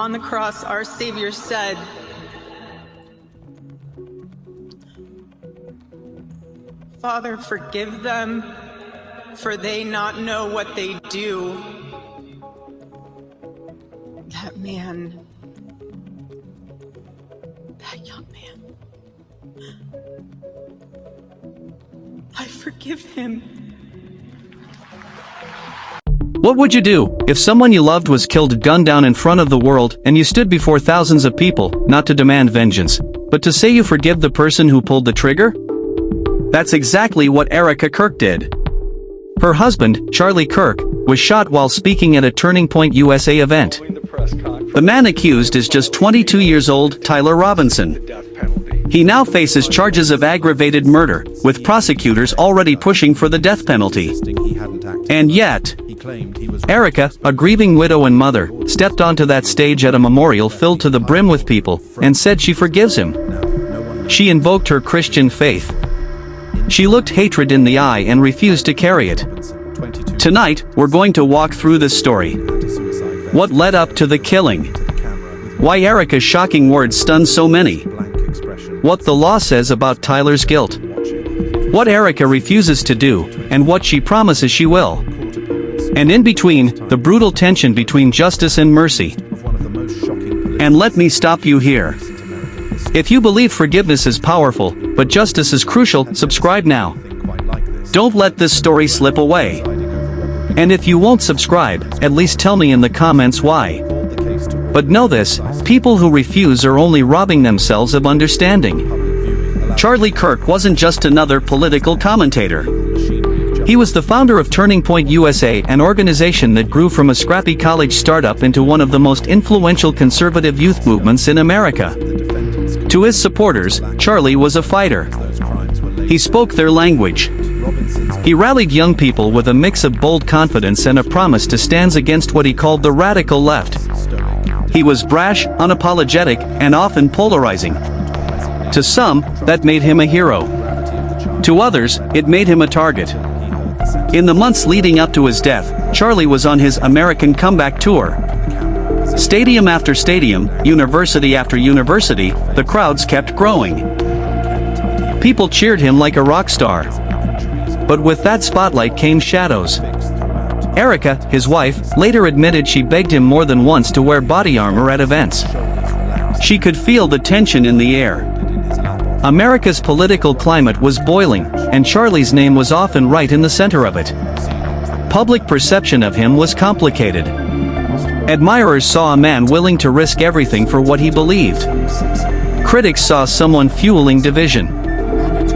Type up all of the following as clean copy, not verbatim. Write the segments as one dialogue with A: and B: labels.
A: On the cross, our Savior said, "Father, forgive them, for they not know what they do." That man, that young man, I forgive him.
B: What would you do if someone you loved was killed, gunned down in front of the world, and you stood before thousands of people, not to demand vengeance, but to say you forgive the person who pulled the trigger? That's exactly what Erika Kirk did. Her husband, Charlie Kirk, was shot while speaking at a Turning Point USA event. The man accused is just 22 years old, Tyler Robinson. He now faces charges of aggravated murder, with prosecutors already pushing for the death penalty. And yet, Erika, a grieving widow and mother, stepped onto that stage at a memorial filled to the brim with people, and said she forgives him. She invoked her Christian faith. She looked hatred in the eye and refused to carry it. Tonight, we're going to walk through this story. What led up to the killing? Why Erika's shocking words stunned so many? What the law says about Tyler's guilt? What Erika refuses to do, and what she promises she will. And in between, the brutal tension between justice and mercy. And let me stop you here. If you believe forgiveness is powerful, but justice is crucial, subscribe now. Don't let this story slip away. And if you won't subscribe, at least tell me in the comments why. But know this, people who refuse are only robbing themselves of understanding. Charlie Kirk wasn't just another political commentator. He was the founder of Turning Point USA, an organization that grew from a scrappy college startup into one of the most influential conservative youth movements in America. To his supporters, Charlie was a fighter. He spoke their language. He rallied young people with a mix of bold confidence and a promise to stand against what he called the radical left. He was brash, unapologetic, and often polarizing. To some, that made him a hero. To others, it made him a target. In the months leading up to his death, Charlie was on his American comeback tour. Stadium after stadium, university after university, the crowds kept growing. People cheered him like a rock star. But with that spotlight came shadows. Erika, his wife, later admitted she begged him more than once to wear body armor at events. She could feel the tension in the air. America's political climate was boiling, and Charlie's name was often right in the center of it. Public perception of him was complicated. Admirers saw a man willing to risk everything for what he believed. Critics saw someone fueling division.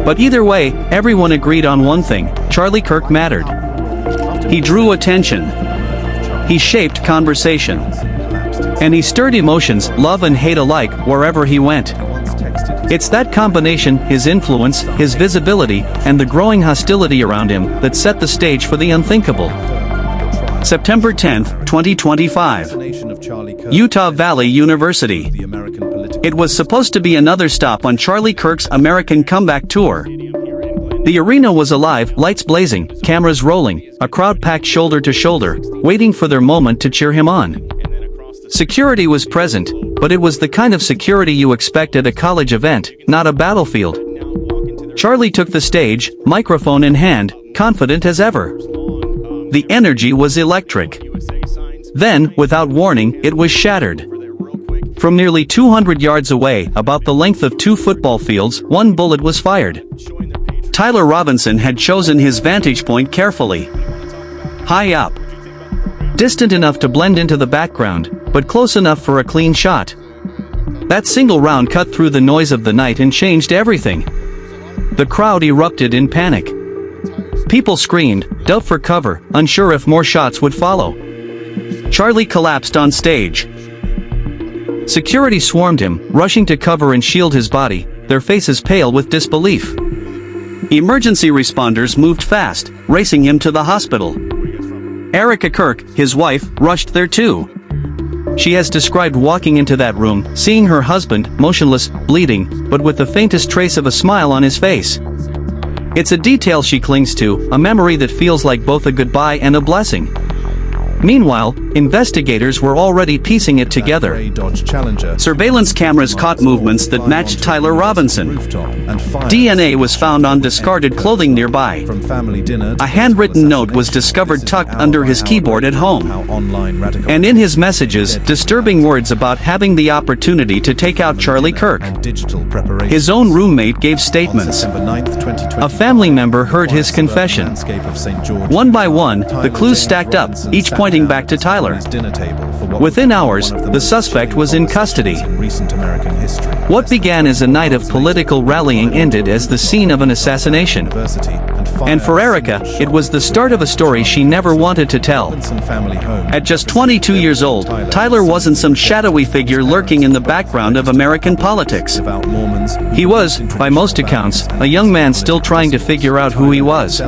B: But either way, everyone agreed on one thing: Charlie Kirk mattered. He drew attention. He shaped conversation. And he stirred emotions, love and hate alike, wherever he went. It's that combination, his influence, his visibility, and the growing hostility around him, that set the stage for the unthinkable. September 10, 2025. Utah Valley University. It was supposed to be another stop on Charlie Kirk's American comeback tour. The arena was alive, lights blazing, cameras rolling, a crowd packed shoulder to shoulder, waiting for their moment to cheer him on. Security was present, but it was the kind of security you expect at a college event, not a battlefield. Charlie took the stage, microphone in hand, confident as ever. The energy was electric. Then, without warning, it was shattered. From nearly 200 yards away, about the length of 2 football fields, one bullet was fired. Tyler Robinson had chosen his vantage point carefully. High up. Distant enough to blend into the background, but close enough for a clean shot. That single round cut through the noise of the night and changed everything. The crowd erupted in panic. People screamed, dove for cover, unsure if more shots would follow. Charlie collapsed on stage. Security swarmed him, rushing to cover and shield his body, their faces pale with disbelief. Emergency responders moved fast, racing him to the hospital. Erika Kirk, his wife, rushed there too. She has described walking into that room, seeing her husband, motionless, bleeding, but with the faintest trace of a smile on his face. It's a detail she clings to, a memory that feels like both a goodbye and a blessing. Meanwhile, investigators were already piecing it together. Surveillance cameras caught movements that matched Tyler Robinson. DNA was found on discarded clothing nearby. A handwritten note was discovered tucked under his keyboard at home. And in his messages, disturbing words about having the opportunity to take out Charlie Kirk. His own roommate gave statements. A family member heard his confession. One by one, the clues stacked up, each pointing back to Tyler. Within hours, the suspect was in custody. What began as a night of political rallying ended as the scene of an assassination. And for Erika, it was the start of a story she never wanted to tell. At just 22 years old, Tyler wasn't some shadowy figure lurking in the background of American politics. He was, by most accounts, a young man still trying to figure out who he was.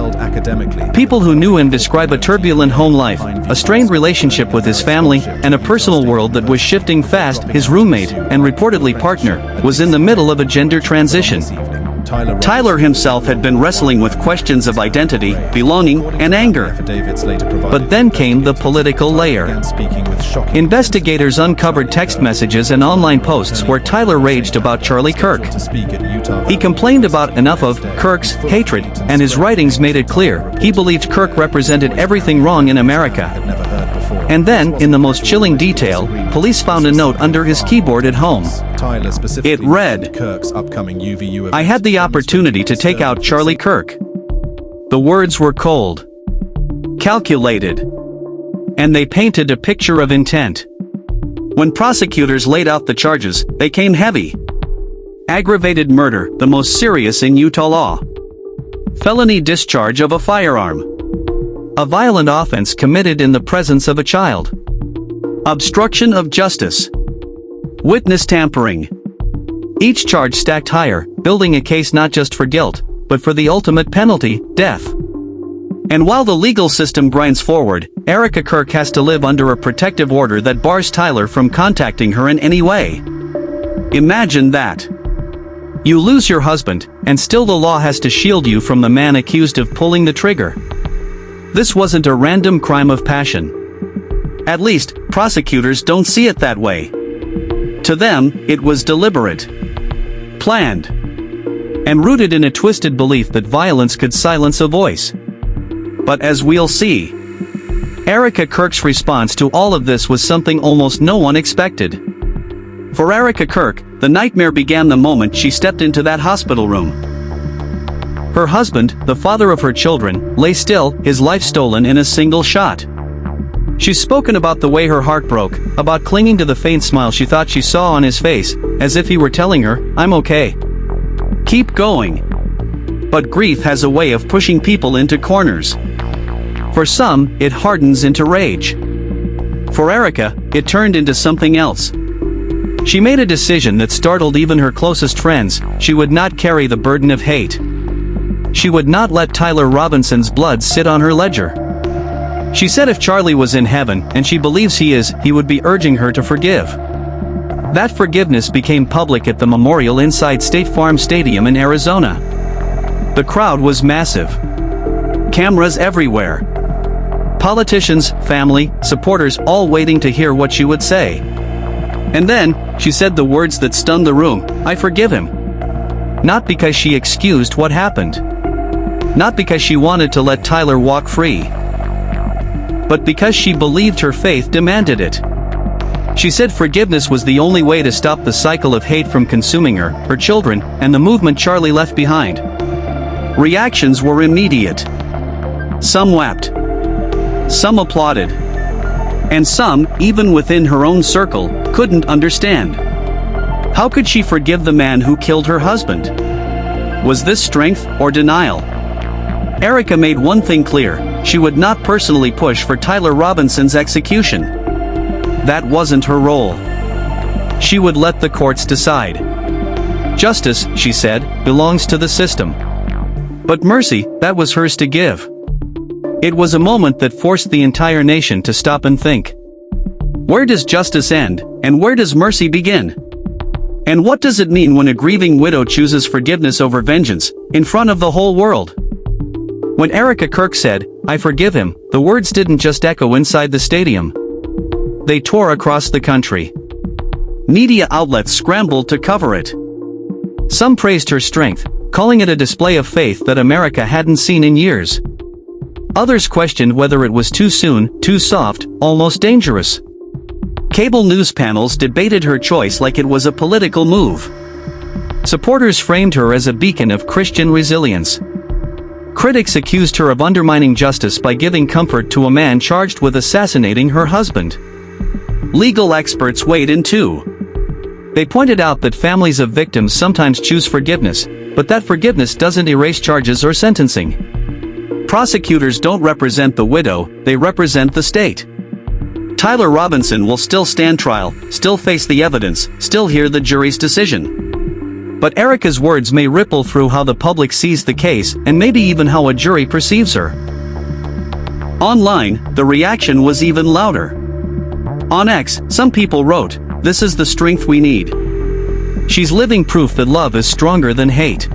B: People who knew him describe a turbulent home life, a strained relationship with his family, and a personal world that was shifting fast. His roommate, and reportedly partner, was in the middle of a gender transition. Tyler himself had been wrestling with questions of identity, belonging, and anger. But then came the political layer. Investigators uncovered text messages and online posts where Tyler raged about Charlie Kirk. He complained about enough of Kirk's hatred, and his writings made it clear he believed Kirk represented everything wrong in America. And then, in the most chilling detail, police found a note under his keyboard at home. It read, "I had the opportunity to take out Charlie Kirk." The words were cold, calculated, and they painted a picture of intent. When prosecutors laid out the charges, they came heavy. Aggravated murder, the most serious in Utah law. Felony discharge of a firearm. A violent offense committed in the presence of a child. Obstruction of justice. Witness tampering. Each charge stacked higher, building a case not just for guilt, but for the ultimate penalty, death. And while the legal system grinds forward, Erika Kirk has to live under a protective order that bars Tyler from contacting her in any way. Imagine that. You lose your husband, and still the law has to shield you from the man accused of pulling the trigger. This wasn't a random crime of passion. At least, prosecutors don't see it that way. To them, it was deliberate, planned, and rooted in a twisted belief that violence could silence a voice. But as we'll see, Erika Kirk's response to all of this was something almost no one expected. For Erika Kirk, the nightmare began the moment she stepped into that hospital room. Her husband, the father of her children, lay still, his life stolen in a single shot. She's spoken about the way her heart broke, about clinging to the faint smile she thought she saw on his face, as if he were telling her, "I'm okay. Keep going." But grief has a way of pushing people into corners. For some, it hardens into rage. For Erika, it turned into something else. She made a decision that startled even her closest friends. She would not carry the burden of hate. She would not let Tyler Robinson's blood sit on her ledger. She said if Charlie was in heaven, and she believes he is, he would be urging her to forgive. That forgiveness became public at the memorial inside State Farm Stadium in Arizona. The crowd was massive. Cameras everywhere. Politicians, family, supporters all waiting to hear what she would say. And then, she said the words that stunned the room, "I forgive him." Not because she excused what happened. Not because she wanted to let Tyler walk free. But because she believed her faith demanded it. She said forgiveness was the only way to stop the cycle of hate from consuming her, her children, and the movement Charlie left behind. Reactions were immediate. Some wept. Some applauded. And some, even within her own circle, couldn't understand. How could she forgive the man who killed her husband? Was this strength or denial? Erika made one thing clear: she would not personally push for Tyler Robinson's execution. That wasn't her role. She would let the courts decide. Justice, she said, belongs to the system. But mercy, that was hers to give. It was a moment that forced the entire nation to stop and think. Where does justice end, and where does mercy begin? And what does it mean when a grieving widow chooses forgiveness over vengeance, in front of the whole world? When Erika Kirk said, "I forgive him," the words didn't just echo inside the stadium. they tore across the country. Media outlets scrambled to cover it. Some praised her strength, calling it a display of faith that America hadn't seen in years. Others questioned whether it was too soon, too soft, almost dangerous. Cable news panels debated her choice like it was a political move. Supporters framed her as a beacon of Christian resilience. Critics accused her of undermining justice by giving comfort to a man charged with assassinating her husband. Legal experts weighed in too. They pointed out that families of victims sometimes choose forgiveness, but that forgiveness doesn't erase charges or sentencing. Prosecutors don't represent the widow, they represent the state. Tyler Robinson will still stand trial, still face the evidence, still hear the jury's decision. But Erika's words may ripple through how the public sees the case and maybe even how a jury perceives her. Online, the reaction was even louder. On X, some people wrote, "This is the strength we need. She's living proof that love is stronger than hate."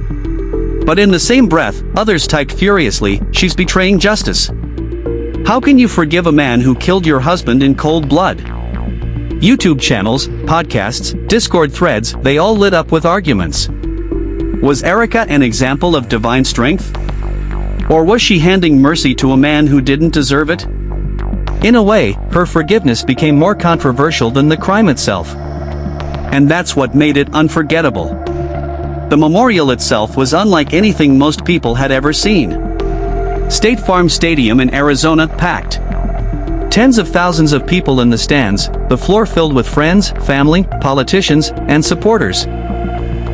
B: But in the same breath, others typed furiously, "She's betraying justice. How can you forgive a man who killed your husband in cold blood?" YouTube channels, podcasts, Discord threads, they all lit up with arguments. Was Erika an example of divine strength? Or was she handing mercy to a man who didn't deserve it? In a way, her forgiveness became more controversial than the crime itself. And that's what made it unforgettable. The memorial itself was unlike anything most people had ever seen. State Farm Stadium in Arizona packed. Tens of thousands of people in the stands, the floor filled with friends, family, politicians, and supporters.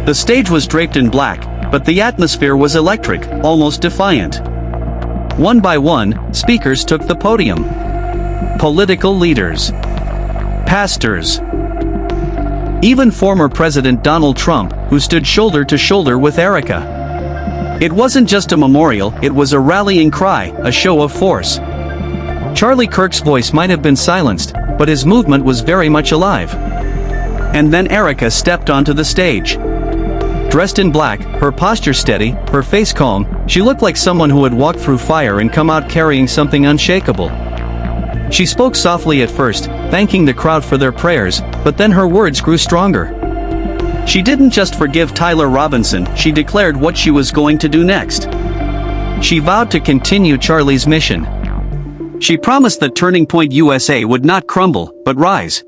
B: The stage was draped in black, but the atmosphere was electric, almost defiant. One by one, speakers took the podium. Political leaders. Pastors. Even former President Donald Trump, who stood shoulder to shoulder with Erika. It wasn't just a memorial, it was a rallying cry, a show of force. Charlie Kirk's voice might have been silenced, but his movement was very much alive. And then Erika stepped onto the stage. Dressed in black, her posture steady, her face calm, she looked like someone who had walked through fire and come out carrying something unshakable. She spoke softly at first, thanking the crowd for their prayers, but then her words grew stronger. She didn't just forgive Tyler Robinson, she declared what she was going to do next. She vowed to continue Charlie's mission. She promised that Turning Point USA would not crumble, but rise.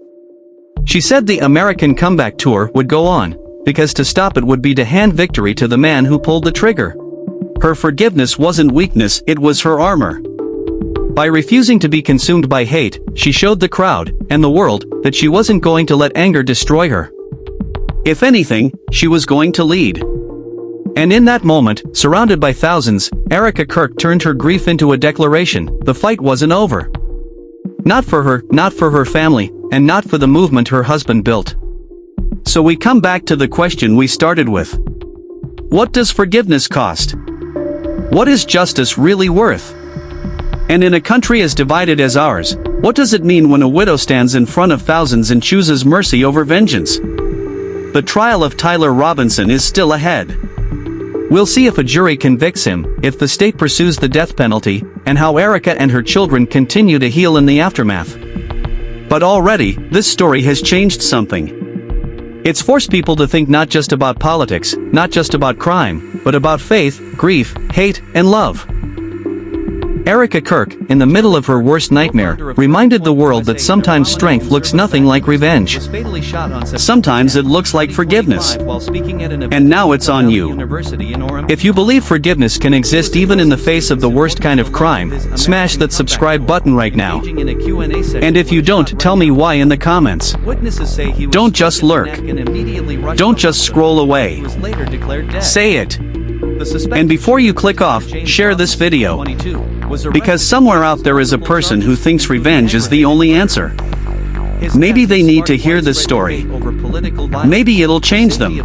B: She said the American Comeback Tour would go on, because to stop it would be to hand victory to the man who pulled the trigger. Her forgiveness wasn't weakness, it was her armor. By refusing to be consumed by hate, she showed the crowd, and the world, that she wasn't going to let anger destroy her. If anything, she was going to lead. And in that moment, surrounded by thousands, Erika Kirk turned her grief into a declaration: the fight wasn't over. Not for her, not for her family, and not for the movement her husband built. So we come back to the question we started with. What does forgiveness cost? What is justice really worth? And in a country as divided as ours, what does it mean when a widow stands in front of thousands and chooses mercy over vengeance? The trial of Tyler Robinson is still ahead. We'll see if a jury convicts him, if the state pursues the death penalty, and how Erika and her children continue to heal in the aftermath. But already, this story has changed something. It's forced people to think not just about politics, not just about crime, but about faith, grief, hate, and love. Erika Kirk, in the middle of her worst nightmare, reminded the world that sometimes strength looks nothing like revenge. Sometimes it looks like forgiveness. And now it's on you. If you believe forgiveness can exist even in the face of the worst kind of crime, smash that subscribe button right now. And if you don't, tell me why in the comments. Don't just lurk. Don't just scroll away. Say it. And before you click off, share this video. Because somewhere out there is a person who thinks revenge is the only answer. Maybe they need to hear this story. Maybe it'll change them.